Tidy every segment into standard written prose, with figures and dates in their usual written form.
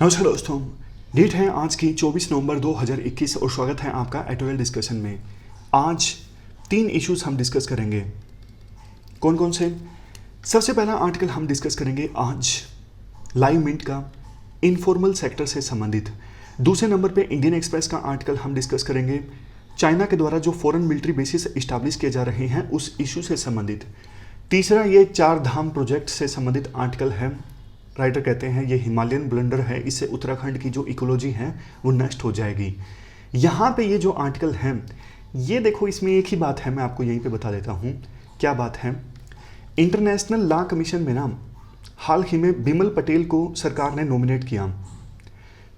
नमस्कार दोस्तों, डेट है आज की 24 नवंबर 2021 और स्वागत है आपका एटोवेल डिस्कशन में। आज 3 इश्यूज हम डिस्कस करेंगे। कौन कौन से? सबसे पहला आर्टिकल हम डिस्कस करेंगे आज लाइव मिंट का, इनफॉर्मल सेक्टर से संबंधित। दूसरे नंबर पे इंडियन एक्सप्रेस का आर्टिकल हम डिस्कस करेंगे चाइना के द्वारा जो फॉरेन मिलिट्री बेसिस इस्टेब्लिश किए जा रहे हैं उस इशू से संबंधित। तीसरा ये 4 धाम प्रोजेक्ट से संबंधित आर्टिकल है। राइटर कहते हैं ये हिमालयन ब्लंडर है, इससे उत्तराखंड की जो इकोलॉजी है वो नष्ट हो जाएगी। यहाँ पे ये जो आर्टिकल है ये देखो, इसमें एक ही बात है, मैं आपको यहीं पे बता देता हूँ क्या बात है। इंटरनेशनल लॉ कमीशन में ना हाल ही में बिमल पटेल को सरकार ने नॉमिनेट किया।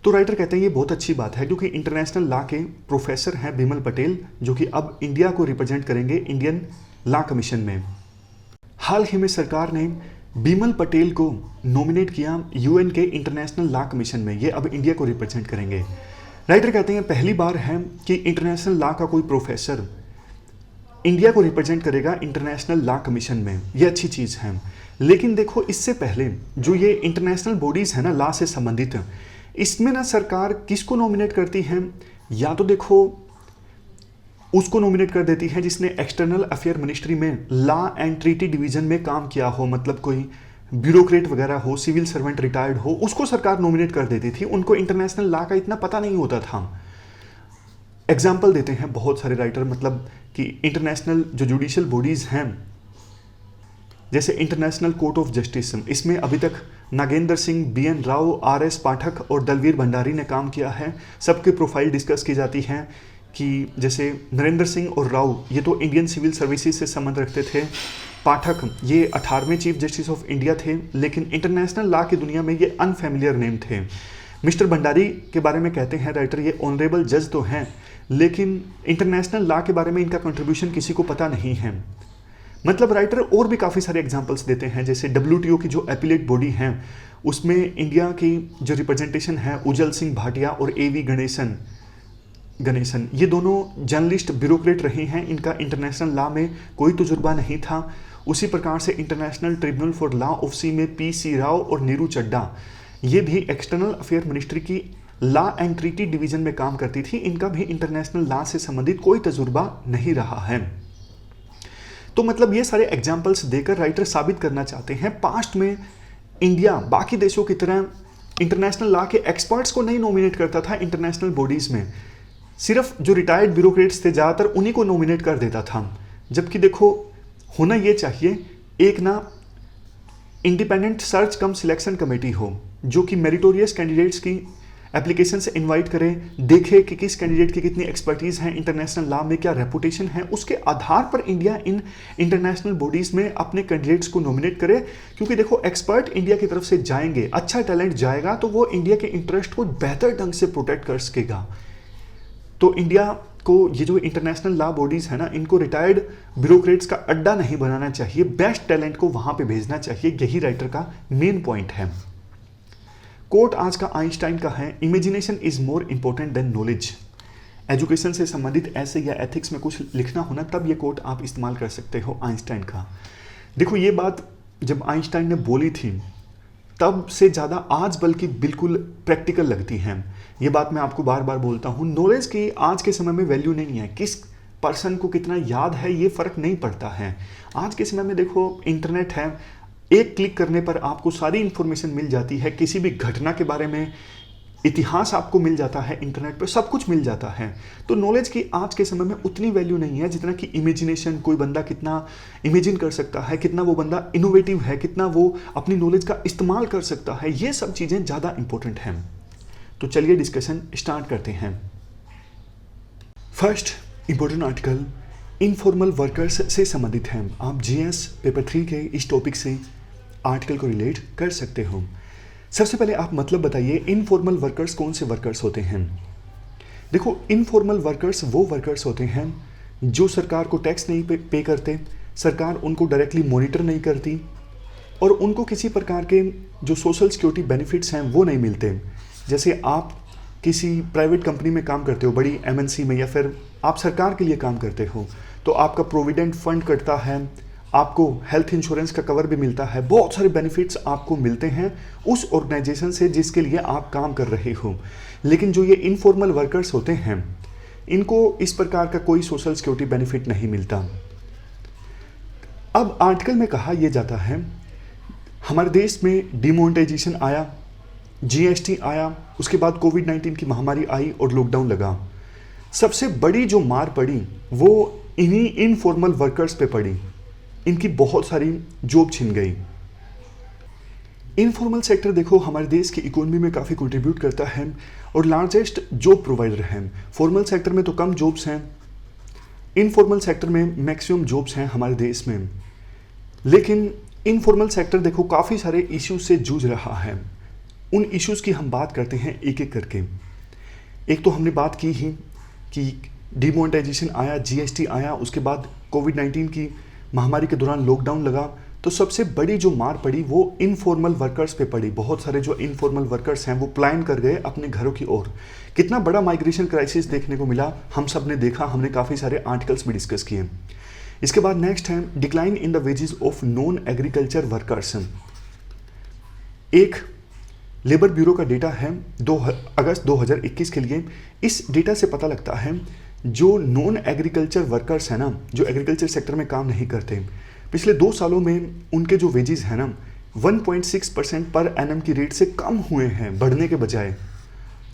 तो राइटर कहते हैं ये बहुत अच्छी बात है क्योंकि इंटरनेशनल लॉ के प्रोफेसर हैं बिमल पटेल, जो कि अब इंडिया को रिप्रेजेंट करेंगे इंडियन लॉ कमीशन में। हाल ही में सरकार ने बिमल पटेल को नॉमिनेट किया यूएन के इंटरनेशनल लॉ कमीशन में, ये अब इंडिया को रिप्रेजेंट करेंगे। राइटर कहते हैं पहली बार है कि इंटरनेशनल लॉ का कोई प्रोफेसर इंडिया को रिप्रेजेंट करेगा इंटरनेशनल लॉ कमीशन में, ये अच्छी चीज़ है। लेकिन देखो इससे पहले जो ये इंटरनेशनल बॉडीज़ है ना लॉ से संबंधित, इसमें ना सरकार किसको नॉमिनेट करती है? या तो देखो उसको नॉमिनेट कर देती है जिसने एक्सटर्नल अफेयर मिनिस्ट्री में लॉ एंड ट्रीटी डिवीजन में काम किया हो, मतलब कोई ब्यूरोक्रेट वगैरह हो, सिविल सर्वेंट रिटायर्ड हो, उसको सरकार नॉमिनेट कर देती थी। उनको इंटरनेशनल लॉ का इतना पता नहीं होता था। एग्जाम्पल देते हैं बहुत सारे राइटर, मतलब कि इंटरनेशनल जो जुडिशियल बॉडीज़ हैं जैसे इंटरनेशनल कोर्ट ऑफ जस्टिस, इसमें अभी तक नागेंद्र सिंह, BN राव, RS पाठक और दलवीर भंडारी ने काम किया है। सबके प्रोफाइल डिस्कस की जाती है कि जैसे नरेंद्र सिंह और राव ये तो इंडियन सिविल सर्विसेज से संबंध रखते थे। पाठक ये 18वें चीफ जस्टिस ऑफ इंडिया थे, लेकिन इंटरनेशनल लॉ की दुनिया में ये अनफेमिलियर नेम थे। मिस्टर भंडारी के बारे में कहते हैं राइटर ये ऑनरेबल जज तो हैं, लेकिन इंटरनेशनल लॉ के बारे में इनका कंट्रीब्यूशन किसी को पता नहीं है। मतलब राइटर और भी काफ़ी सारे एग्जाम्पल्स देते हैं, जैसे WTO की जो एपिलेट बॉडी हैं उसमें इंडिया की जो रिप्रेजेंटेशन है उज्जवल सिंह भाटिया और AV गणेशन, ये दोनों जर्नलिस्ट ब्यूरोक्रेट रहे हैं, इनका इंटरनेशनल लॉ में कोई तजुर्बा नहीं था। उसी प्रकार से international tribunal for law of sea में PC राव और नीरू चड्डा ये भी एक्सटर्नल अफेयर मिनिस्ट्री की लॉ एंड ट्रीटी डिवीजन में काम करती थी, इनका भी इंटरनेशनल लॉ से संबंधित कोई तजुर्बा नहीं रहा है। तो मतलब ये सारे एग्जाम्पल्स देकर राइटर साबित करना चाहते हैं पास्ट में इंडिया बाकी देशों की तरह इंटरनेशनल लॉ के एक्सपर्ट्स को नहीं नॉमिनेट करता था इंटरनेशनल बॉडीज़ में, सिर्फ जो रिटायर्ड ब्यूरोक्रेट्स थे ज़्यादातर उन्हीं को नॉमिनेट कर देता था। जबकि देखो होना ये चाहिए एक ना इंडिपेंडेंट सर्च कम सिलेक्शन कमेटी हो जो कि मेरिटोरियस कैंडिडेट्स की एप्लीकेशन से इनवाइट करे, देखे कि किस कैंडिडेट की कितनी एक्सपर्टीज़ है इंटरनेशनल लॉ में, क्या रेपुटेशन है, उसके आधार पर इंडिया इन इंटरनेशनल बॉडीज़ में अपने कैंडिडेट्स को नॉमिनेट करे। क्योंकि देखो एक्सपर्ट इंडिया की तरफ से जाएंगे, अच्छा टैलेंट जाएगा तो वो इंडिया के इंटरेस्ट को बेहतर ढंग से प्रोटेक्ट कर सकेगा। तो इंडिया को ये जो इंटरनेशनल लॉ बॉडीज़ है ना, इनको रिटायर्ड ब्यूरोक्रेट्स का अड्डा नहीं बनाना चाहिए, बेस्ट टैलेंट को वहाँ पे भेजना चाहिए, यही राइटर का मेन पॉइंट है। कोट आज का आइंस्टाइन का है, imagination is more important than knowledge. Education से संबंधित ऐसे या एथिक्स में कुछ लिखना होना तब ये कोट आप इस्तेमाल कर सकते हो आइंस्टाइन का। देखो ये बात जब आइंस्टाइन ने बोली थी तब से ज़्यादा आज बल्कि बिल्कुल प्रैक्टिकल लगती हैं। ये बात मैं आपको बार बार बोलता हूँ, नॉलेज की आज के समय में वैल्यू नहीं है, किस पर्सन को कितना याद है ये फ़र्क नहीं पड़ता है। आज के समय में देखो इंटरनेट है, एक क्लिक करने पर आपको सारी इन्फॉर्मेशन मिल जाती है, किसी भी घटना के बारे में इतिहास आपको मिल जाता है, इंटरनेट पर सब कुछ मिल जाता है। तो नॉलेज की आज के समय में उतनी वैल्यू नहीं है जितना कि इमेजिनेशन, कोई बंदा कितना इमेजिन कर सकता है, कितना वो बंदा इनोवेटिव है, कितना वो अपनी नॉलेज का इस्तेमाल कर सकता है, ये सब चीज़ें ज़्यादा इंपॉर्टेंट हैं। तो चलिए डिस्कशन स्टार्ट करते हैं। First important article informal workers से संबंधित है। आप GS पेपर 3 के इस टॉपिक से आर्टिकल को रिलेट कर सकते हो। सबसे पहले आप मतलब बताइए इनफॉर्मल वर्कर्स कौन से वर्कर्स होते हैं। देखो इनफॉर्मल वर्कर्स वो वर्कर्स होते हैं जो सरकार को टैक्स नहीं पे करते, सरकार उनको डायरेक्टली मॉनिटर नहीं करती और उनको किसी प्रकार के जो सोशल सिक्योरिटी बेनिफिट्स हैं वो नहीं मिलते। जैसे आप किसी प्राइवेट कंपनी में काम करते हो, बड़ी MNC में, या फिर आप सरकार के लिए काम करते हो, तो आपका प्रोविडेंट फंड कटता है, आपको हेल्थ इंश्योरेंस का कवर भी मिलता है, बहुत सारे बेनिफिट्स आपको मिलते हैं उस ऑर्गेनाइजेशन से जिसके लिए आप काम कर रहे हो। लेकिन जो ये इनफॉर्मल वर्कर्स होते हैं, इनको इस प्रकार का कोई सोशल सिक्योरिटी बेनिफिट नहीं मिलता। अब आर्टिकल में कहा यह जाता है, हमारे देश में डिमोनेटाइजेशन आया, जीएसटी आया, उसके बाद कोविड-19 की महामारी आई और लॉकडाउन लगा। सबसे बड़ी जो मार पड़ी वो इन्हीं इनफॉर्मल वर्कर्स पे पड़ी, इनकी बहुत सारी जॉब छिन गई। इनफॉर्मल सेक्टर देखो हमारे देश की इकोनॉमी में काफ़ी कंट्रीब्यूट करता है और लार्जेस्ट जॉब प्रोवाइडर है। फॉर्मल सेक्टर में तो कम जॉब्स हैं, इनफॉर्मल सेक्टर में मैक्सिमम जॉब्स हैं हमारे देश में। लेकिन इनफॉर्मल सेक्टर देखो काफ़ी सारे इश्यूज से जूझ रहा है। उन इश्यूज की हम बात करते हैं एक एक करके। एक तो हमने बात की ही कि डिमोनेटाइजेशन आया, जीएसटी आया, उसके बाद कोविड-19 की महामारी के दौरान लॉकडाउन लगा, तो सबसे बड़ी जो मार पड़ी वो इनफॉर्मल वर्कर्स पे पड़ी। बहुत सारे जो इनफॉर्मल वर्कर्स हैं वो प्लान कर गए अपने घरों की ओर। कितना बड़ा माइग्रेशन क्राइसिस देखने को मिला, हम सब ने देखा, हमने काफ़ी सारे आर्टिकल्स भी डिस्कस किए। इसके बाद नेक्स्ट है decline in the wages of non agriculture workers. एक लेबर ब्यूरो का डेटा है 2 अगस्त 2021 के लिए। इस डेटा से पता लगता है जो नॉन एग्रीकल्चर वर्कर्स हैं ना, जो एग्रीकल्चर सेक्टर में काम नहीं करते, पिछले 2 सालों में उनके जो वेजेस हैं ना 1.6% पर एनम की रेट से कम हुए हैं, बढ़ने के बजाय।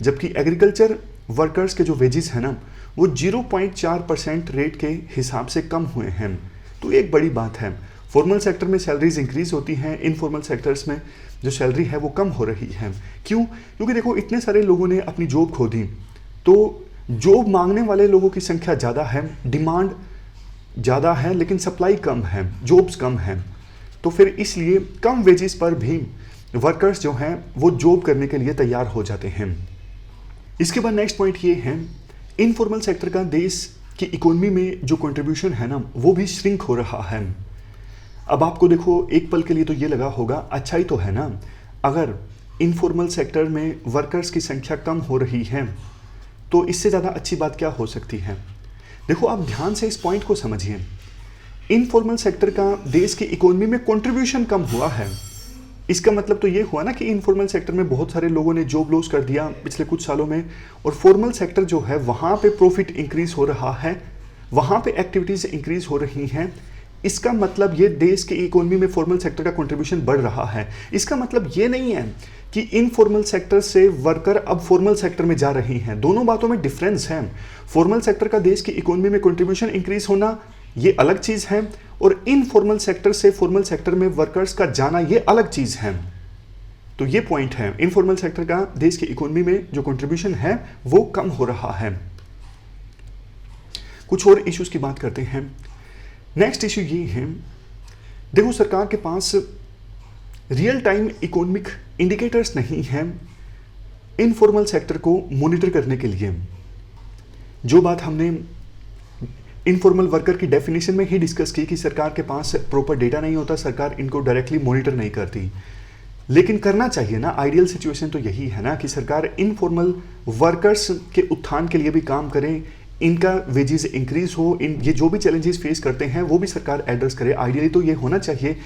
जबकि एग्रीकल्चर वर्कर्स के जो वेजेस हैं ना वो 0.4% रेट के हिसाब से कम हुए हैं। तो एक बड़ी बात है। फॉर्मल सेक्टर में सैलरीज इंक्रीज होती हैं, इनफॉर्मल सेक्टर्स में जो सैलरी है वो कम हो रही है। क्यों? क्योंकि देखो इतने सारे लोगों ने अपनी जॉब खो दी, तो जॉब मांगने वाले लोगों की संख्या ज़्यादा है, डिमांड ज़्यादा है लेकिन सप्लाई कम है, जॉब्स कम हैं। तो फिर इसलिए कम वेजेस पर भी वर्कर्स जो हैं वो जॉब करने के लिए तैयार हो जाते हैं। इसके बाद नेक्स्ट पॉइंट ये है, इनफॉर्मल सेक्टर का देश की इकोनॉमी में जो कंट्रीब्यूशन है ना वो भी श्रिंक हो रहा है। अब आपको देखो एक पल के लिए तो ये लगा होगा अच्छा ही तो है ना, अगर इनफॉर्मल सेक्टर में वर्कर्स की संख्या कम हो रही है तो इससे ज़्यादा अच्छी बात क्या हो सकती है। देखो आप ध्यान से इस पॉइंट को समझिए। इनफॉर्मल सेक्टर का देश की इकोनॉमी में कंट्रीब्यूशन कम हुआ है, इसका मतलब तो ये हुआ ना कि इनफॉर्मल सेक्टर में बहुत सारे लोगों ने जॉब लॉस कर दिया पिछले कुछ सालों में, और फॉर्मल सेक्टर जो है वहाँ पे प्रॉफिट इंक्रीज हो रहा है, वहाँ पे एक्टिविटीज़ इंक्रीज हो रही हैं। इसका मतलब ये देश की इकोनॉमी में फॉर्मल सेक्टर का कंट्रीब्यूशन बढ़ रहा है। इसका मतलब ये नहीं है कि इनफॉर्मल सेक्टर से वर्कर अब फॉर्मल सेक्टर में जा रही हैं। दोनों बातों में डिफरेंस है। फॉर्मल सेक्टर का देश की इकोनॉमी में कंट्रीब्यूशन इंक्रीज होना ये अलग चीज़ है, और इनफॉर्मल सेक्टर से फॉर्मल सेक्टर में वर्कर्स का जाना ये अलग चीज़ है। तो ये पॉइंट है, इनफॉर्मल सेक्टर का देश की इकोनॉमी में जो कंट्रीब्यूशन है वो कम हो रहा है। कुछ और इश्यूज की बात करते हैं। नेक्स्ट इश्यू ये है, देखो सरकार के पास रियल टाइम इकोनॉमिक इंडिकेटर्स नहीं हैं इनफॉर्मल सेक्टर को मॉनिटर करने के लिए। जो बात हमने इनफॉर्मल वर्कर की डेफिनेशन में ही डिस्कस की कि सरकार के पास प्रॉपर डेटा नहीं होता, सरकार इनको डायरेक्टली मॉनिटर नहीं करती, लेकिन करना चाहिए ना। आइडियल सिचुएशन तो यही है ना कि सरकार इनफॉर्मल वर्कर्स के उत्थान के लिए भी काम करे, इनका वेजेस इंक्रीज हो, ये जो भी चैलेंजेस फेस करते हैं वो भी सरकार एड्रेस करे। आइडियली तो ये होना चाहिए,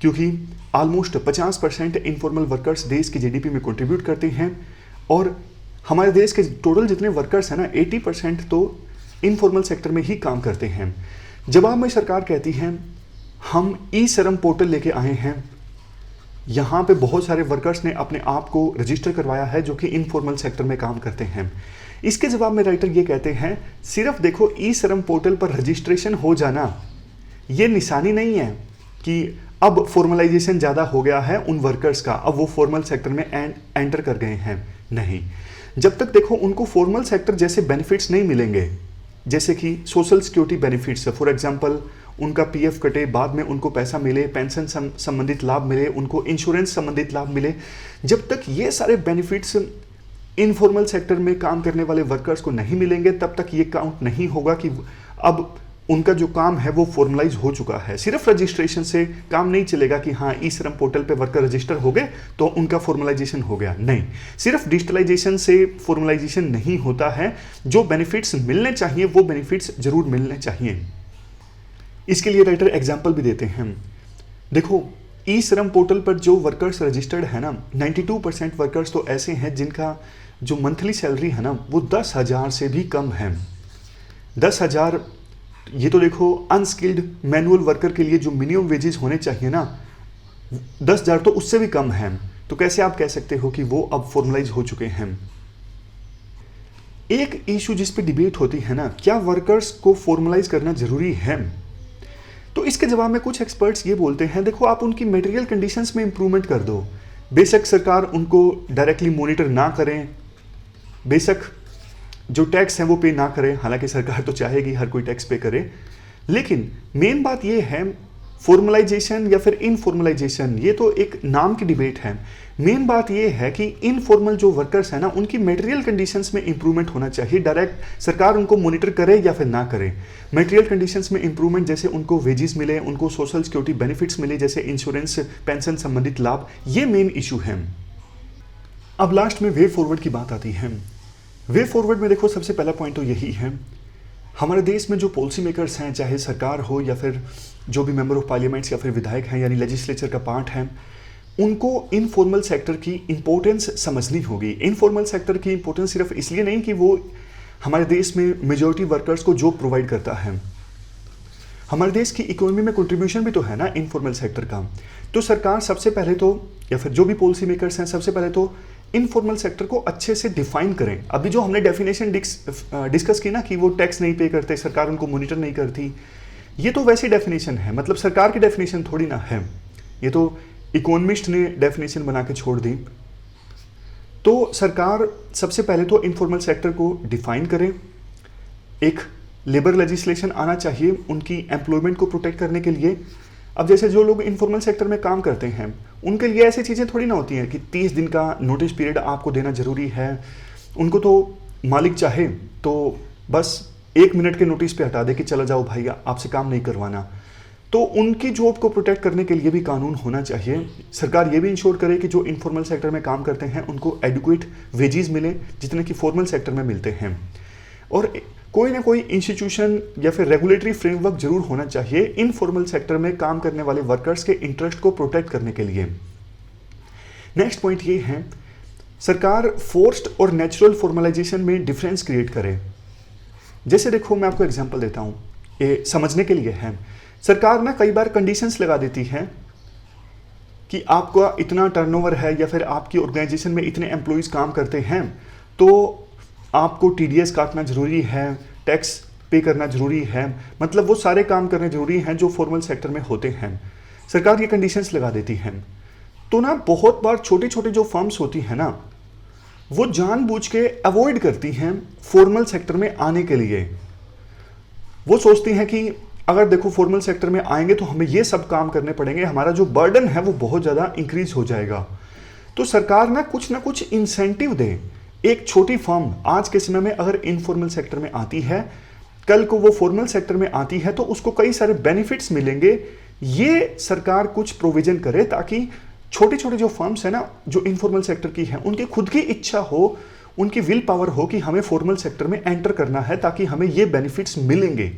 क्योंकि ऑलमोस्ट 50% इनफॉर्मल वर्कर्स देश की जीडीपी में कंट्रीब्यूट करते हैं, और हमारे देश के टोटल जितने वर्कर्स हैं ना 80% तो इनफॉर्मल सेक्टर में ही काम करते हैं। जवाब में सरकार कहती है हम ई श्रम पोर्टल लेके आए हैं, यहाँ पे बहुत सारे वर्कर्स ने अपने आप को रजिस्टर करवाया है जो कि इनफॉर्मल सेक्टर में काम करते हैं। इसके जवाब में राइटर ये कहते हैं सिर्फ देखो ई श्रम पोर्टल पर रजिस्ट्रेशन हो जाना ये निशानी नहीं है कि अब फॉर्मलाइजेशन ज़्यादा हो गया है उन वर्कर्स का, अब वो फॉर्मल सेक्टर में एंटर कर गए हैं। नहीं, जब तक देखो उनको फॉर्मल सेक्टर जैसे बेनिफिट्स नहीं मिलेंगे, जैसे कि social security benefits, for example उनका पीएफ कटे, बाद में उनको पैसा मिले, पेंशन संबंधित लाभ मिले, उनको इंश्योरेंस संबंधित लाभ मिले, जब तक ये सारे बेनिफिट्स इनफॉर्मल सेक्टर में काम करने वाले वर्कर्स को नहीं मिलेंगे तब तक ये काउंट नहीं होगा कि अब उनका जो काम है वो फॉर्मलाइज हो चुका है। सिर्फ रजिस्ट्रेशन से काम नहीं चलेगा कि हाँ ई श्रम पोर्टल पे वर्कर रजिस्टर हो गए तो उनका फॉर्मलाइजेशन हो गया। नहीं, सिर्फ डिजिटलाइजेशन से फॉर्मलाइजेशन नहीं होता है। जो बेनिफिट्स मिलने चाहिए वो बेनिफिट्स जरूर मिलने चाहिए। इसके लिए राइटर एग्जाम्पल भी देते हैं। देखो, ई श्रम पोर्टल पर जो वर्कर्स रजिस्टर्ड है ना, 92% वर्कर्स तो ऐसे हैं जिनका जो मंथली सैलरी है ना वो 10,000 से भी कम है। 10,000, ये तो देखो अनस्किल्ड मैनुअल वर्कर के लिए जो मिनिमम वेजेस होने चाहिए ना, 10,000 तो उससे भी कम है। तो कैसे आप कह सकते हो कि वो अब फॉर्मलाइज हो चुके हैं? एक इशू जिस पे डिबेट होती है ना, क्या वर्कर्स को फॉर्मलाइज करना जरूरी है? तो इसके जवाब में कुछ एक्सपर्ट्स ये बोलते हैं, देखो आप उनकी मटेरियल कंडीशंस में इंप्रूवमेंट कर दो। बेशक सरकार उनको डायरेक्टली मॉनिटर ना करें, बेशक जो टैक्स है वो पे ना करें, हालांकि सरकार तो चाहेगी हर कोई टैक्स पे करे, लेकिन मेन बात ये है फॉर्मलाइजेशन या फिर इनफॉर्मलाइजेशन, ये तो एक नाम की डिबेट है। मेन बात ये है कि इनफॉर्मल जो वर्कर्स हैं ना उनकी मटेरियल कंडीशंस में इंप्रूवमेंट होना चाहिए। डायरेक्ट सरकार उनको मॉनिटर करे या फिर ना करे, मटेरियल कंडीशंस में इंप्रूवमेंट, जैसे उनको वेजेस मिले, उनको सोशल सिक्योरिटी बेनिफिट्स मिले, जैसे इंश्योरेंस, पेंशन संबंधित लाभ, ये मेन इशू है। अब लास्ट में वे फॉरवर्ड की बात आती है। वे फॉरवर्ड में देखो सबसे पहला पॉइंट तो यही है, हमारे देश में जो पॉलिसी मेकर्स हैं, चाहे सरकार हो या फिर जो भी मेंबर ऑफ पार्लियामेंट्स या फिर विधायक हैं, यानी लेजिस्लेचर का पार्ट है, उनको इनफॉर्मल सेक्टर की इंपॉर्टेंस समझनी होगी। इनफॉर्मल सेक्टर की इंपॉर्टेंस सिर्फ इसलिए नहीं कि वो हमारे देश में मेजॉरिटी वर्कर्स को जॉब प्रोवाइड करता है, हमारे देश की इकोनॉमी में कंट्रीब्यूशन भी तो है ना इनफॉर्मल सेक्टर का। तो सरकार सबसे पहले तो, या फिर जो भी पॉलिसी मेकर्स हैं, सबसे पहले तो इनफॉर्मल सेक्टर को अच्छे से डिफाइन करें। अभी जो हमने डेफिनेशन डिस्कस की ना कि वो टैक्स नहीं पे करते, सरकार उनको मॉनिटर नहीं करती, ये तो वैसी डेफिनेशन है, मतलब सरकार की डेफिनेशन थोड़ी ना है, ये तो इकोनॉमिस्ट ने डेफिनेशन बना के छोड़ दी। तो सरकार सबसे पहले तो इनफॉर्मल सेक्टर को डिफाइन करे, एक लेबर लेजिस्लेशन आना चाहिए उनकी एम्प्लॉयमेंट को प्रोटेक्ट करने के लिए। अब जैसे जो लोग इनफॉर्मल सेक्टर में काम करते हैं उनके लिए ऐसी चीज़ें थोड़ी ना होती हैं कि 30 दिन का नोटिस पीरियड आपको देना ज़रूरी है। उनको तो मालिक चाहे तो बस 1 मिनट के नोटिस पे हटा दे कि चला जाओ भाई, आपसे काम नहीं करवाना। तो उनकी जॉब को प्रोटेक्ट करने के लिए भी कानून होना चाहिए। सरकार ये भी इंश्योर करे कि जो इनफॉर्मल सेक्टर में काम करते हैं उनको एडिक्वेट वेजेस मिले जितने कि फॉर्मल सेक्टर में मिलते हैं। और कोई ना कोई इंस्टीट्यूशन या फिर रेगुलेटरी फ्रेमवर्क जरूर होना चाहिए इनफॉर्मल सेक्टर में काम करने वाले वर्कर्स के इंटरेस्ट को प्रोटेक्ट करने के लिए। नेक्स्ट पॉइंट ये है, सरकार फोर्स्ड और नेचुरल फॉर्मलाइजेशन में डिफरेंस क्रिएट करे। जैसे देखो मैं आपको एग्जांपल देता हूं, ये समझने के लिए है। सरकार ना कई बार कंडीशंस लगा देती है कि आपका इतना टर्नओवर है या फिर आपकी ऑर्गेनाइजेशन में इतने एम्प्लॉइज काम करते हैं तो आपको टीडीएस काटना जरूरी है, टैक्स पे करना जरूरी है, मतलब वो सारे काम करने जरूरी हैं जो फॉर्मल सेक्टर में होते हैं। सरकार ये कंडीशंस लगा देती है। तो ना बहुत बार छोटी छोटी जो फर्म्स होती हैं ना वो जानबूझ के अवॉइड करती हैं फॉर्मल सेक्टर में आने के लिए। वो सोचती हैं कि अगर देखो फॉर्मल सेक्टर में आएंगे तो हमें ये सब काम करने पड़ेंगे, हमारा जो बर्डन है वो बहुत ज़्यादा इंक्रीज हो जाएगा। तो सरकार ना कुछ इंसेंटिव दे। एक छोटी फर्म आज के समय में अगर इनफॉर्मल सेक्टर में आती है, कल को वो फॉर्मल सेक्टर में आती है तो उसको कई सारे बेनिफिट्स मिलेंगे। ये सरकार कुछ प्रोविजन करे ताकि छोटे छोटे जो फर्म्स है ना जो इनफॉर्मल सेक्टर की है उनकी खुद की इच्छा हो, उनकी विल पावर हो कि हमें फॉर्मल सेक्टर में एंटर करना है ताकि हमें ये बेनिफिट्स मिलेंगे।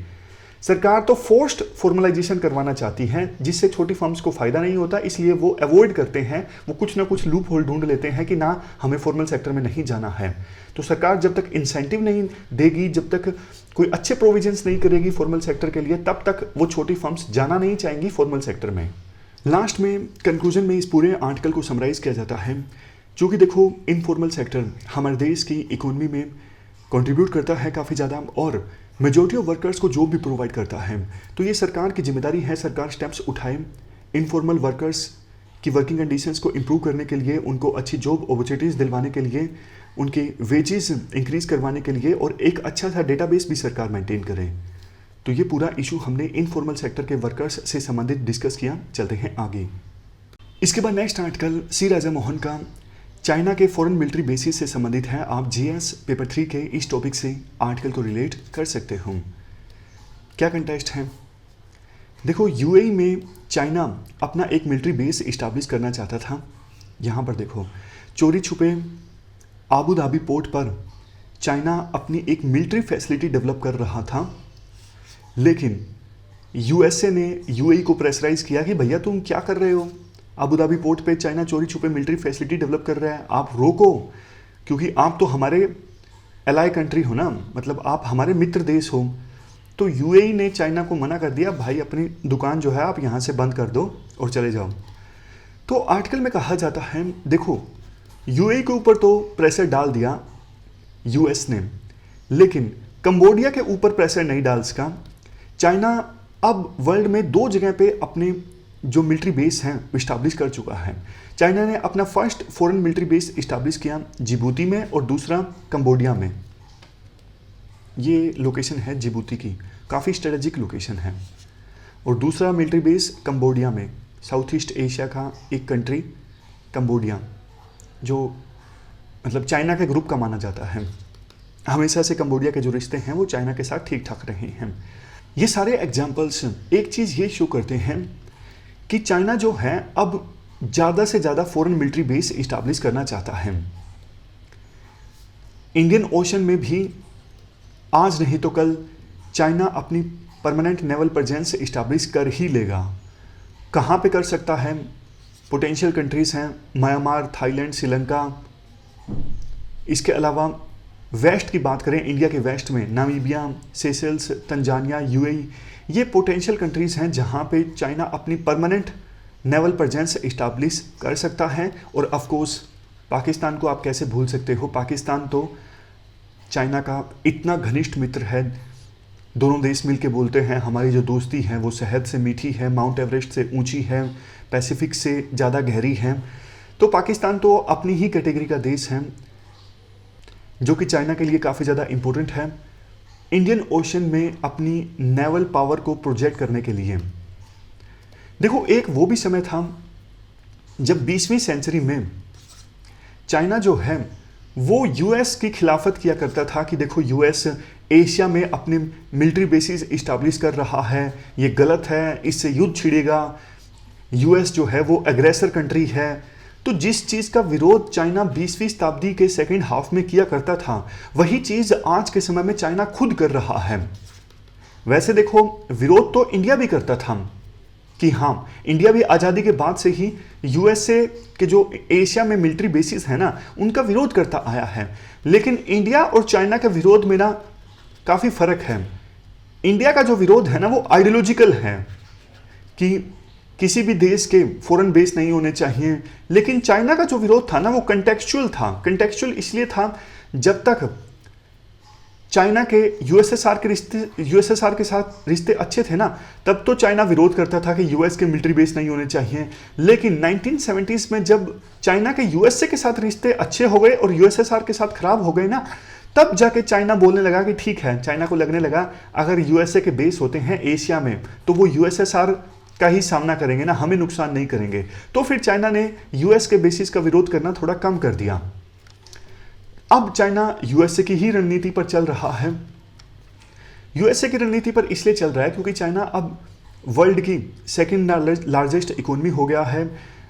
सरकार तो फोर्स्ड फॉर्मलाइजेशन करवाना चाहती है जिससे छोटी फर्म्स को फायदा नहीं होता, इसलिए वो अवॉइड करते हैं, वो कुछ ना कुछ लूप होल ढूंढ लेते हैं कि ना हमें फॉर्मल सेक्टर में नहीं जाना है। तो सरकार जब तक इंसेंटिव नहीं देगी, जब तक कोई अच्छे प्रोविजंस नहीं करेगी फॉर्मल सेक्टर के लिए, तब तक वो छोटी फर्म्स जाना नहीं चाहेंगी फॉर्मल सेक्टर में। लास्ट में कंक्लूजन में इस पूरे आर्टिकल को समराइज किया जाता है, जो कि देखो इनफॉर्मल सेक्टर हमारे देश की इकोनॉमी में कंट्रीब्यूट करता है काफ़ी ज़्यादा और मेजॉरिटी ऑफ वर्कर्स को जॉब भी प्रोवाइड करता है। तो ये सरकार की जिम्मेदारी है, सरकार स्टेप्स उठाए इनफॉर्मल वर्कर्स की वर्किंग कंडीशंस को इम्प्रूव करने के लिए, उनको अच्छी जॉब अपॉर्चुनिटीज़ दिलवाने के लिए, उनके वेजेस इंक्रीज करवाने के लिए और एक अच्छा सा डेटाबेस भी सरकार मेंटेन करे। तो ये पूरा इशू हमने इनफॉर्मल सेक्टर के वर्कर्स से संबंधित डिस्कस किया। चलते हैं आगे। इसके बाद नेक्स्ट आर्टिकल सी राजा मोहन का चाइना के फॉरेन मिलिट्री बेसिस से संबंधित है। आप जीएस पेपर 3 के इस टॉपिक से आर्टिकल को रिलेट कर सकते हो। क्या कंटेक्स्ट है? देखो यूएई में चाइना अपना एक मिलिट्री बेस इस्टेब्लिश करना चाहता था। यहाँ पर देखो चोरी छुपे आबू धाबी पोर्ट पर चाइना अपनी एक मिलिट्री फैसिलिटी डेवलप कर रहा था, लेकिन यूएसए ने यूएई को प्रेशराइज किया कि भैया तुम क्या कर रहे हो, अबू धाबी पोर्ट पे चाइना चोरी छुपे मिलिट्री फैसिलिटी डेवलप कर रहा है, आप रोको, क्योंकि आप तो हमारे एलाई कंट्री हो ना, मतलब आप हमारे मित्र देश हो। तो यूएई ने चाइना को मना कर दिया, भाई अपनी दुकान जो है आप यहाँ से बंद कर दो और चले जाओ। तो आर्टिकल में कहा जाता है, देखो यूएई के ऊपर तो प्रेशर डाल दिया यूएस ने, लेकिन कंबोडिया के ऊपर प्रेशर नहीं डाल सका। चाइना अब वर्ल्ड में 2 जगह पे अपने जो मिलिट्री बेस हैं इस्टाब्लिश कर चुका है। चाइना ने अपना first foreign military base establish किया जिबूती में और दूसरा कंबोडिया में। ये लोकेशन है जिबूती की, काफ़ी स्ट्रेटेजिक लोकेशन है। और दूसरा मिलिट्री बेस कंबोडिया में, साउथ ईस्ट एशिया का एक कंट्री कंबोडिया, जो मतलब चाइना के ग्रुप का माना जाता है। हमेशा से कंबोडिया के जो रिश्ते हैं वो चाइना के साथ ठीक ठाक रहे हैं। ये सारे एग्जाम्पल्स एक चीज़ ये शो करते हैं कि चाइना जो है अब ज़्यादा से ज़्यादा फॉरेन मिलिट्री बेस इस्टाब्लिश करना चाहता है। इंडियन ओशन में भी आज नहीं तो कल चाइना अपनी परमानेंट नेवल प्रेजेंस इस्टाब्लिश कर ही लेगा। कहाँ पे कर सकता है? पोटेंशियल कंट्रीज़ हैं म्यांमार, थाईलैंड, श्रीलंका। इसके अलावा वेस्ट की बात करें, इंडिया के वेस्ट में नामीबिया, सेशल्स, तंजानिया, यूएई, ये पोटेंशियल कंट्रीज़ हैं जहाँ पे चाइना अपनी परमानेंट नेवल प्रेजेंस इस्टाब्लिश कर सकता है। और ऑफ कोर्स पाकिस्तान को आप कैसे भूल सकते हो, पाकिस्तान तो चाइना का इतना घनिष्ठ मित्र है। दोनों देश मिलके बोलते हैं हमारी जो दोस्ती है वो शहद से मीठी है, माउंट एवरेस्ट से ऊंची है, पैसिफिक से ज़्यादा गहरी है। तो पाकिस्तान तो अपनी ही कैटेगरी का देश है जो कि चाइना के लिए काफ़ी ज़्यादा इम्पोर्टेंट है इंडियन ओशन में अपनी नेवल पावर को प्रोजेक्ट करने के लिए। देखो एक वो भी समय था जब 20वीं सेंचुरी में चाइना जो है वो यूएस की खिलाफत किया करता था कि देखो यूएस एशिया में अपने मिलिट्री बेसिस इस्टाब्लिश कर रहा है, ये गलत है, इससे युद्ध छिड़ेगा, यूएस जो है वो एग्रेसर कंट्री है। तो जिस चीज़ का विरोध चाइना 20वीं शताब्दी के सेकेंड हाफ में किया करता था वही चीज़ आज के समय में चाइना खुद कर रहा है। वैसे देखो विरोध तो इंडिया भी करता था कि हाँ, इंडिया भी आज़ादी के बाद से ही यूएसए के जो एशिया में मिलिट्री बेसिस है ना उनका विरोध करता आया है। लेकिन इंडिया और चाइना के विरोध में ना काफ़ी फ़र्क है। इंडिया का जो विरोध है ना वो आइडियोलॉजिकल है कि किसी भी देश के फॉरेन बेस नहीं होने चाहिए, लेकिन चाइना का जो विरोध था ना वो कंटेक्चुअल था। कंटेक्चुअल इसलिए था जब तक चाइना के यूएसएसआर के साथ रिश्ते अच्छे थे ना तब तो चाइना विरोध करता था कि यूएस के मिलिट्री बेस नहीं होने चाहिए। लेकिन 1970s में जब चाइना के यूएसए के साथ रिश्ते अच्छे हो गए और यूएसएसआर के साथ खराब हो गए ना, तब जाके चाइना बोलने लगा कि ठीक है, चाइना को लगने लगा अगर यूएसए के बेस होते हैं एशिया में तो वो यूएसएसआर का ही सामना करेंगे ना, हमें नुकसान नहीं करेंगे। तो फिर चाइना ने यूएस के बेसिस का विरोध करना थोड़ा कम कर दिया। अब चाइना यूएसए की ही रणनीति पर चल रहा है। यूएसए की रणनीति पर इसलिए चल रहा है क्योंकि चाइना अब वर्ल्ड की सेकंड लार्जेस्ट इकोनॉमी हो गया है,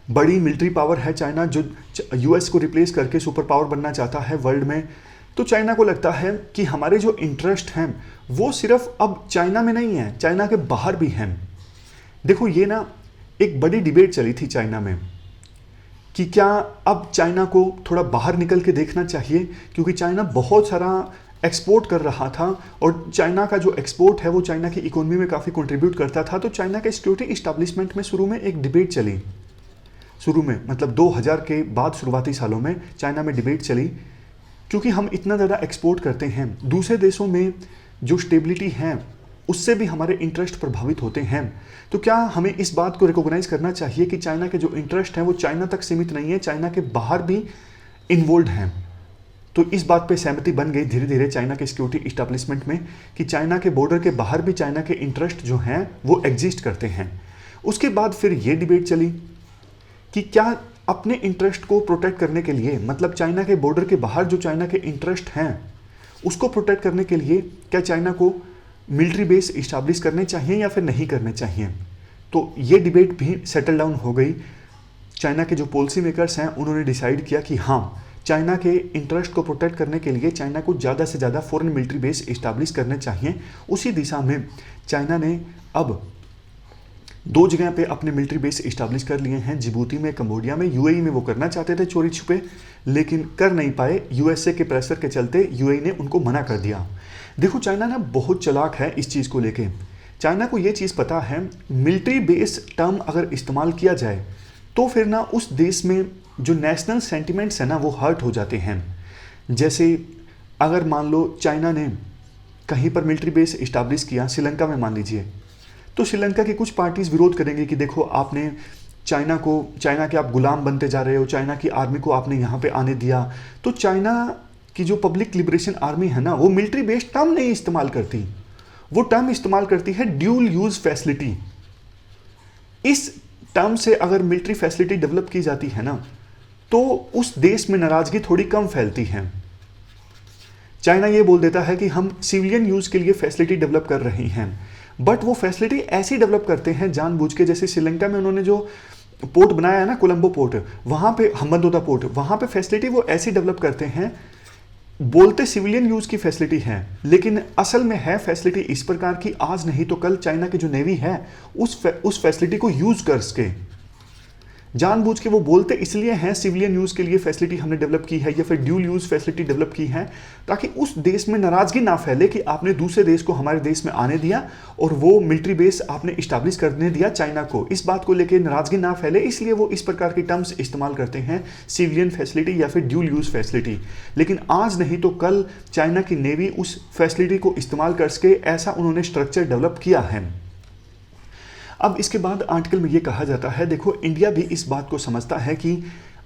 बड़ी मिलिट्री पावर है चाइना, जो यूएस को रिप्लेस करके सुपर पावर बनना चाहता है वर्ल्ड में। तो चाइना को लगता है कि हमारे जो इंटरेस्ट हैं वो सिर्फ अब चाइना में नहीं है, चाइना के बाहर भी हैं। देखो ये ना एक बड़ी डिबेट चली थी चाइना में कि क्या अब चाइना को थोड़ा बाहर निकल के देखना चाहिए, क्योंकि चाइना बहुत सारा एक्सपोर्ट कर रहा था और चाइना का जो एक्सपोर्ट है वो चाइना की इकोनॉमी में काफ़ी कंट्रीब्यूट करता था। तो चाइना के सिक्योरिटी इस्टेब्लिशमेंट में शुरू में एक डिबेट चली, शुरू में मतलब 2000 के बाद शुरुआती सालों में चाइना में डिबेट चली, क्योंकि हम इतना ज़्यादा एक्सपोर्ट करते हैं, दूसरे देशों में जो स्टेबिलिटी है उससे भी हमारे इंटरेस्ट प्रभावित होते हैं। तो क्या हमें इस बात को रिकॉग्नाइज करना चाहिए कि चाइना के जो इंटरेस्ट हैं वो चाइना तक सीमित नहीं है, चाइना के बाहर भी इन्वॉल्व हैं। तो इस बात पे सहमति बन गई धीरे धीरे चाइना के सिक्योरिटी इस्टेब्लिशमेंट में कि चाइना के बॉर्डर के बाहर भी चाइना के इंटरेस्ट जो हैं वो एग्जिस्ट करते हैं। उसके बाद फिर ये डिबेट चली कि क्या अपने इंटरेस्ट को प्रोटेक्ट करने के लिए, मतलब चाइना के बॉर्डर के बाहर जो चाइना के इंटरेस्ट हैं उसको प्रोटेक्ट करने के लिए क्या चाइना को मिलिट्री बेस इस्टेब्लिश करने चाहिए या फिर नहीं करने चाहिए। तो ये डिबेट भी सेटल डाउन हो गई। चाइना के जो पॉलिसी मेकर्स हैं उन्होंने डिसाइड किया कि हाँ, चाइना के इंटरेस्ट को प्रोटेक्ट करने के लिए चाइना को ज़्यादा से ज़्यादा फॉरेन मिलिट्री बेस इस्टेब्लिश करने चाहिए। उसी दिशा में चाइना ने अब 2 जगह पे अपने मिलिट्री बेस इस्टेब्लिश कर लिए हैं, जिबूती में, कंबोडिया में। यूएई में वो करना चाहते थे चोरी छुपे, लेकिन कर नहीं पाए। यूएसए के प्रेशर के चलते यूएई ने उनको मना कर दिया। देखो चाइना ना बहुत चालाक है इस चीज़ को लेके। चाइना को ये चीज़ पता है, मिलिट्री बेस टर्म अगर इस्तेमाल किया जाए तो फिर ना उस देश में जो नेशनल सेंटिमेंट्स है ना वो हर्ट हो जाते हैं। जैसे अगर मान लो चाइना ने कहीं पर मिलिट्री बेस इस्टेब्लिश किया, श्रीलंका में मान लीजिए, तो श्रीलंका की कुछ पार्टीज विरोध करेंगे कि देखो आपने चाइना के आप गुलाम बनते जा रहे हो, चाइना की आर्मी को आपने यहाँ पे आने दिया। तो चाइना की जो पब्लिक लिबरेशन आर्मी है ना वो मिलिट्री बेस्ड टर्म नहीं इस्तेमाल करती, वो टर्म इस्तेमाल करती है ड्यूल यूज फैसिलिटी। इस टर्म से अगर मिलिट्री फैसिलिटी डेवलप की जाती है ना तो उस देश में नाराजगी थोड़ी कम फैलती है। चाइना ये बोल देता है कि हम सिविलियन यूज के लिए फैसिलिटी डेवलप कर रहे हैं, बट वो फैसिलिटी ऐसी डेवलप करते हैं जानबूझ के। जैसे श्रीलंका में उन्होंने जो पोर्ट बनाया है ना, कोलंबो पोर्ट, वहां पे हम्बनतोटा पोर्ट, वहां पे फैसिलिटी वो ऐसी डेवलप करते हैं, बोलते सिविलियन यूज की फैसिलिटी है, लेकिन असल में है फैसिलिटी इस प्रकार की, आज नहीं तो कल चाइना की जो नेवी है उस फैसिलिटी को यूज करके जानबूझ के वो बोलते इसलिए हैं सिविलियन यूज के लिए फैसिलिटी हमने डेवलप की है या फिर ड्यूल यूज फैसिलिटी डेवलप की है, ताकि उस देश में नाराजगी ना फैले कि आपने दूसरे देश को हमारे देश में आने दिया और वो मिलिट्री बेस आपने इस्टेब्लिश करने दिया चाइना को। इस बात को लेकर नाराजगी ना फैले, इसलिए वो इस प्रकार की टर्म्स इस्तेमाल करते हैं, सिविलियन फैसिलिटी या फिर ड्यूल यूज फैसिलिटी। लेकिन आज नहीं तो कल चाइना की नेवी उस फैसिलिटी को इस्तेमाल करके ऐसा उन्होंने स्ट्रक्चर डेवलप किया है। अब इसके बाद आर्टिकल में ये कहा जाता है, देखो इंडिया भी इस बात को समझता है कि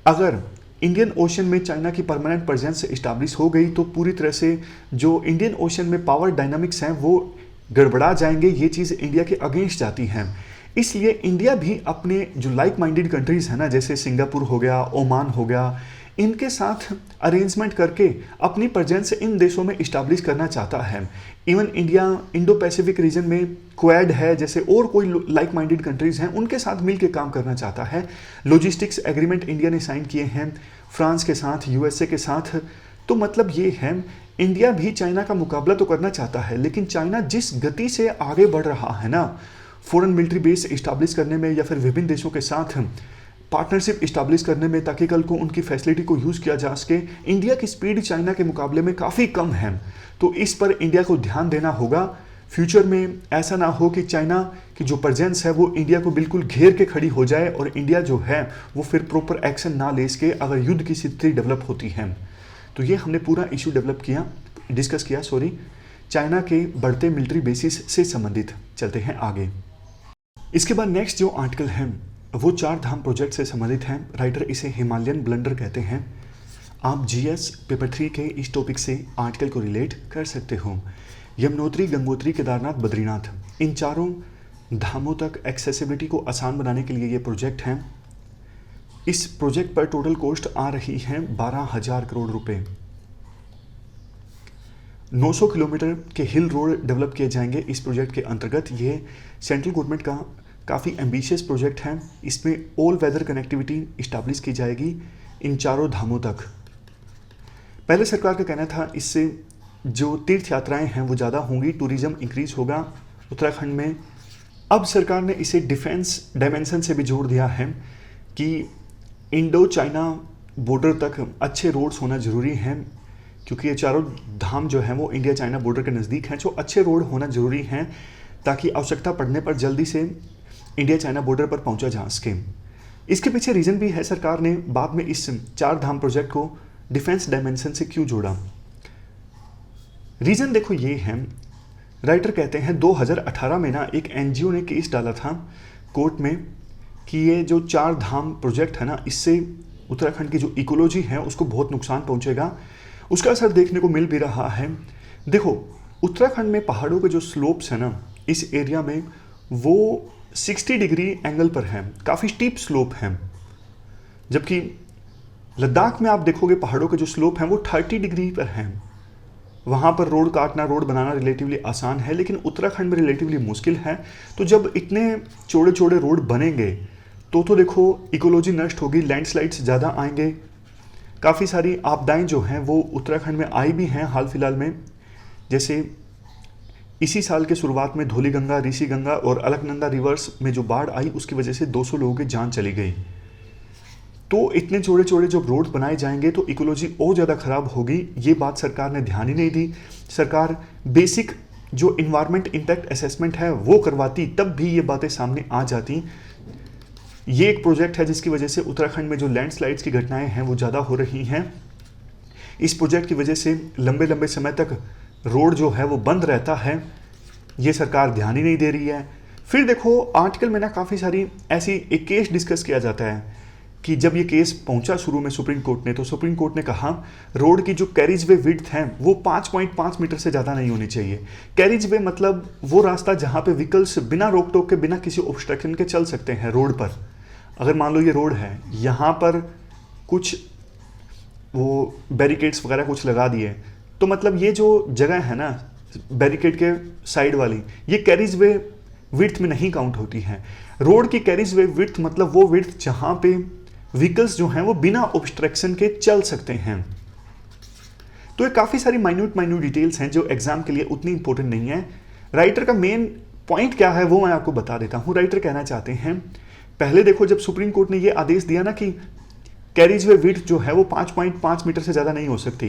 अगर इंडियन ओशन में चाइना की परमानेंट प्रेजेंस इस्टेब्लिश हो गई तो पूरी तरह से जो इंडियन ओशन में पावर डायनामिक्स हैं वो गड़बड़ा जाएंगे। ये चीज़ इंडिया के अगेंस्ट जाती हैं। इसलिए इंडिया भी अपने जो लाइक माइंडेड कंट्रीज़ हैं ना, जैसे सिंगापुर हो गया, ओमान हो गया, इनके साथ अरेंजमेंट करके अपनी प्रेजेंस इन देशों में इस्टेब्लिश करना चाहता है। Even India Indo Pacific region में क्वाड है, जैसे और कोई लाइक माइंडेड कंट्रीज हैं उनके साथ मिलकर काम करना चाहता है। लॉजिस्टिक्स एग्रीमेंट इंडिया ने साइन किए हैं फ्रांस के साथ, यूएसए के साथ। तो मतलब ये है इंडिया भी चाइना का मुकाबला तो करना चाहता है, लेकिन चाइना जिस गति से आगे बढ़ रहा है ना फॉरेन मिलिट्री बेस इस्टेब्लिश करने में या फिर विभिन्न देशों के साथ पार्टनरशिप इस्टेब्लिश करने में ताकि कल को उनकी फैसिलिटी को यूज़ किया जा सके, इंडिया की स्पीड चाइना के मुकाबले में काफ़ी कम है। तो इस पर इंडिया को ध्यान देना होगा। फ्यूचर में ऐसा ना हो कि चाइना की जो प्रेजेंस है वो इंडिया को बिल्कुल घेर के खड़ी हो जाए और इंडिया जो है वो फिर प्रॉपर एक्शन ना ले सके अगर युद्ध की स्थिति डेवलप होती है। तो ये हमने पूरा इशू डिस्कस किया चाइना के बढ़ते मिलिट्री बेसिस से संबंधित। चलते हैं आगे। इसके बाद नेक्स्ट जो आर्टिकल है वो 4 धाम प्रोजेक्ट से संबंधित है। राइटर इसे हिमालयन ब्लंडर कहते हैं। आप जीएस पेपर 3 के इस टॉपिक से आर्टिकल को रिलेट कर सकते हो। यमुनोत्री, गंगोत्री, केदारनाथ, बद्रीनाथ, इन चारों धामों तक एक्सेसिबिलिटी को आसान बनाने के लिए ये प्रोजेक्ट हैं। इस प्रोजेक्ट पर टोटल कॉस्ट आ रही है 12,000 करोड़ रुपए। 900 किलोमीटर के हिल रोड डेवलप किए जाएंगे इस प्रोजेक्ट के अंतर्गत। ये सेंट्रल गवर्नमेंट का काफ़ी एम्बिशियस प्रोजेक्ट है। इसमें ऑल वेदर कनेक्टिविटी इस्टेब्लिश की जाएगी इन चारों धामों तक। पहले सरकार का कहना था इससे जो तीर्थ यात्राएं हैं वो ज़्यादा होंगी, टूरिज्म इंक्रीज होगा उत्तराखंड में। अब सरकार ने इसे डिफेंस डायमेंशन से भी जोड़ दिया है कि इंडो चाइना बॉर्डर तक अच्छे रोड्स होना ज़रूरी हैं, क्योंकि ये चारों धाम जो हैं वो इंडिया चाइना बॉर्डर के नज़दीक हैं। जो अच्छे रोड होना ज़रूरी हैं ताकि आवश्यकता पड़ने पर जल्दी से इंडिया चाइना बॉर्डर पर पहुंचा जा सके। इसके पीछे रीज़न भी है, सरकार ने बाद में इस 4 धाम प्रोजेक्ट को डिफेंस डायमेंशन से क्यों जोड़ा। रीज़न देखो ये है, राइटर कहते हैं 2018 में ना एक एनजीओ ने केस डाला था कोर्ट में कि ये जो 4 धाम प्रोजेक्ट है ना इससे उत्तराखंड की जो इकोलॉजी है उसको बहुत नुकसान पहुंचेगा। उसका असर देखने को मिल भी रहा है। देखो उत्तराखंड में पहाड़ों के जो स्लोप्स है ना इस एरिया में वो 60 डिग्री एंगल पर है, काफ़ी स्टीप स्लोप है। जबकि लद्दाख में आप देखोगे पहाड़ों के जो स्लोप हैं वो 30 डिग्री पर हैं। वहाँ पर रोड काटना, रोड बनाना रिलेटिवली आसान है, लेकिन उत्तराखंड में रिलेटिवली मुश्किल है। तो जब इतने चौड़े चौड़े रोड बनेंगे तो देखो इकोलॉजी नष्ट होगी, लैंडस्लाइड्स ज़्यादा आएंगे। काफ़ी सारी आपदाएं जो हैं वो उत्तराखंड में आई भी हैं हाल फिलहाल में, जैसे इसी साल के शुरुआत में धौलीगंगा, ऋषिगंगा और अलकनंदा रिवर्स में जो बाढ़ आई उसकी वजह से 200 लोगों की जान चली गई। तो इतने चौड़े चौड़े जब रोड बनाए जाएंगे तो इकोलॉजी और ज़्यादा खराब होगी। ये बात सरकार ने ध्यान ही नहीं दी। सरकार बेसिक जो इन्वायरमेंट इम्पैक्ट असेसमेंट है वो करवाती, तब भी ये बातें सामने आ जाती। ये एक प्रोजेक्ट है जिसकी वजह से उत्तराखंड में जो लैंडस्लाइड्स की घटनाएं हैं वो ज़्यादा हो रही हैं। इस प्रोजेक्ट की वजह से लंबे लंबे समय तक रोड जो है वो बंद रहता है। ये सरकार ध्यान ही नहीं दे रही है। फिर देखो आर्टिकल में ना काफ़ी सारी ऐसी एक केस डिस्कस किया जाता है कि जब ये केस पहुंचा शुरू में सुप्रीम कोर्ट ने, तो सुप्रीम कोर्ट ने कहा रोड की जो कैरिज वे विड्थ है वो 5.5 मीटर से ज़्यादा नहीं होनी चाहिए। कैरिज वे मतलब वो रास्ता जहाँ पे व्हीकल्स बिना रोक टोक के, बिना किसी ऑब्स्ट्रक्शन के चल सकते हैं रोड पर। अगर मान लो ये रोड है, यहाँ पर कुछ वो बैरिकेड्स वगैरह कुछ लगा दिए, तो मतलब ये जो जगह है ना बैरिकेड के साइड वाली, ये कैरिज वे विड्थ में नहीं काउंट होती है। रोड की कैरिज वे विड्थ मतलब वो विड्थ जहाँ पे व्हीकल्स जो हैं वो बिना ऑब्स्ट्रक्शन के चल सकते हैं। तो ये काफ़ी सारी माइन्यूट डिटेल्स हैं जो एग्जाम के लिए उतनी इंपॉर्टेंट नहीं है। राइटर का मेन पॉइंट क्या है वो मैं आपको बता देता हूँ। राइटर कहना चाहते हैं, पहले देखो जब सुप्रीम कोर्ट ने ये आदेश दिया ना कि कैरिज वे विड्थ जो है वो 5.5 मीटर से ज़्यादा नहीं हो सकती,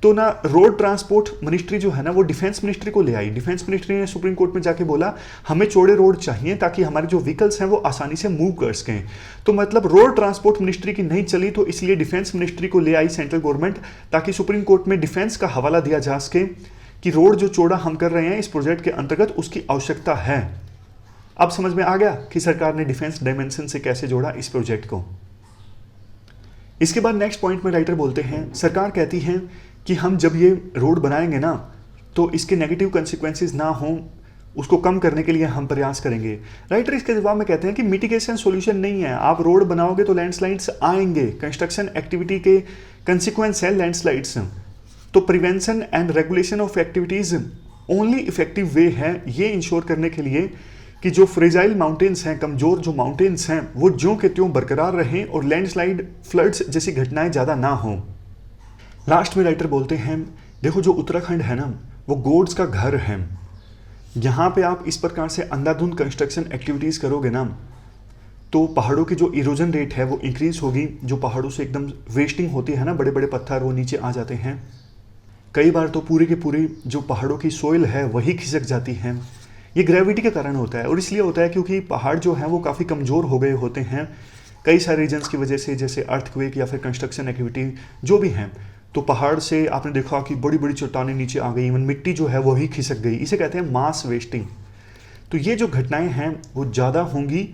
तो ना रोड ट्रांसपोर्ट मिनिस्ट्री जो है ना वो डिफेंस मिनिस्ट्री को ले आई। डिफेंस मिनिस्ट्री ने सुप्रीम कोर्ट में जाके बोला हमें चौड़े रोड चाहिए ताकि हमारे जो व्हीकल्स हैं वो आसानी से मूव कर सकें। तो मतलब रोड ट्रांसपोर्ट मिनिस्ट्री की नहीं चली, तो इसलिए डिफेंस मिनिस्ट्री को ले आई सेंट्रल गवर्नमेंट, ताकि सुप्रीम कोर्ट में डिफेंस का हवाला दिया जा सके कि रोड जो चौड़ा हम कर रहे हैं इस प्रोजेक्ट के अंतर्गत उसकी आवश्यकता है। अब समझ में आ गया कि सरकार ने डिफेंस डायमेंशन से कैसे जोड़ा इस प्रोजेक्ट को। इसके बाद नेक्स्ट पॉइंट में राइटर बोलते हैं, सरकार कहती है कि हम जब ये रोड बनाएंगे ना तो इसके नेगेटिव कंसिक्वेंसेस ना हों, उसको कम करने के लिए हम प्रयास करेंगे। राइटर इसके जवाब में कहते हैं कि मिटिगेशन सॉल्यूशन नहीं है। आप रोड बनाओगे तो लैंडस्लाइड्स आएंगे, कंस्ट्रक्शन एक्टिविटी के कंसिक्वेंस है लैंडस्लाइड्स। तो prevention and regulation of activities only effective way है ये इंश्योर करने के लिए कि जो फ्रेजाइल माउंटेन्स हैं, कमजोर जो माउंटेन्स हैं, वो ज्यों के त्यों बरकरार रहें और लैंडस्लाइड, फ्लड्स जैसी घटनाएं ज़्यादा ना हों। लास्ट में राइटर बोलते हैं, देखो जो उत्तराखंड है ना वो गॉड्स का घर है। यहाँ पे आप इस प्रकार से अंधाधुंध कंस्ट्रक्शन एक्टिविटीज़ करोगे ना तो पहाड़ों की जो इरोजन रेट है वो इंक्रीज होगी। जो पहाड़ों से एकदम वेस्टिंग होती है ना, बड़े बड़े पत्थर वो नीचे आ जाते हैं। कई बार तो पूरी की पूरी जो पहाड़ों की सोइल है वही खिसक जाती है। ये ग्रेविटी के कारण होता है और इसलिए होता है क्योंकि पहाड़ जो हैं वो काफ़ी कमज़ोर हो गए होते हैं कई सारे रीजन्स की वजह से, जैसे अर्थक्वेक या फिर कंस्ट्रक्शन एक्टिविटी जो भी हैं। तो पहाड़ से आपने देखा कि बड़ी बड़ी चट्टानें नीचे आ गई, इवन मिट्टी जो है वही खिसक गई। इसे कहते हैं मास वेस्टिंग। तो ये जो घटनाएं हैं वो ज़्यादा होंगी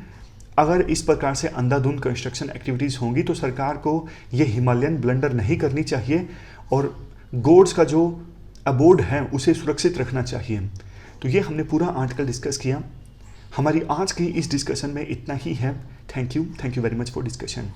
अगर इस प्रकार से अंधाधुंध कंस्ट्रक्शन एक्टिविटीज़ होंगी। तो सरकार को ये हिमालयन ब्लंडर नहीं करनी चाहिए और गॉड्स का जो अबोर्ड है उसे सुरक्षित रखना चाहिए। तो ये हमने पूरा आर्टिकल डिस्कस किया। हमारी आज की इस डिस्कशन में इतना ही है। Thank you very much for discussion.